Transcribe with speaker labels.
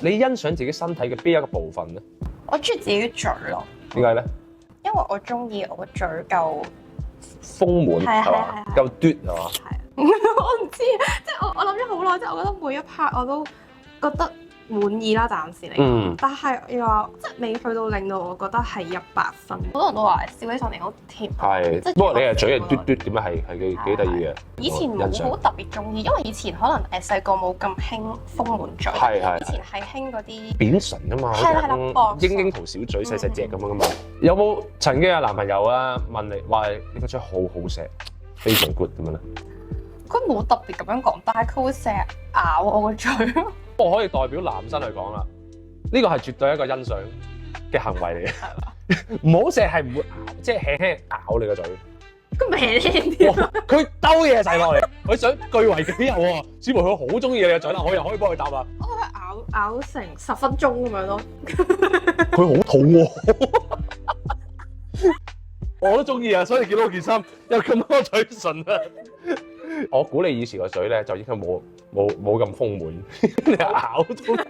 Speaker 1: 你欣賞自己身體嘅邊一個部分咧？
Speaker 2: 我中意自己嘴咯，
Speaker 1: 點解咧？
Speaker 2: 因為我中意我個嘴夠
Speaker 1: 豐滿係嘛？夠嘟係嘛？
Speaker 2: 係。我唔知，即係我諗咗好耐，即係我覺得每一 part 我都覺得滿意啦，暫時嚟講。但係又話即係未去到令到我覺得係100分。好多人都話笑起上嚟好甜。
Speaker 1: 係，不過你係嘴係嘟嘟點樣係幾得意嘅。
Speaker 2: 以前冇好特別中意，因為以前可能細個冇咁興豐滿嘴。
Speaker 1: 係。
Speaker 2: 以前係興嗰啲
Speaker 1: 扁唇啊嘛，
Speaker 2: 係啦，
Speaker 1: 櫻桃小嘴細細隻咁樣噶嘛。有冇曾經有男朋友啊問你話你個嘴好好錫，非常 good 咁樣咧？
Speaker 2: 佢冇特別咁樣講，但係佢會成日咬我個嘴。
Speaker 1: 我可以代表男生去講啦，呢個係絕對一個欣賞嘅行為嚟嘅。係嘛？唔好錫係唔會咬，即係輕輕咬你個嘴。
Speaker 2: 佢輕輕啲。
Speaker 1: 佢兜嘢晒落嚟，佢想據為己有喎。似乎佢好中意你嘅嘴啦，我又可以幫佢答啦。
Speaker 2: 我覺得咬成10分鐘咁樣咯。
Speaker 1: 佢好肚餓。我都中意啊，所以見到件衫有咁多嘴唇啊。我估你以前個嘴咧就應該冇咁豐滿，你咬到。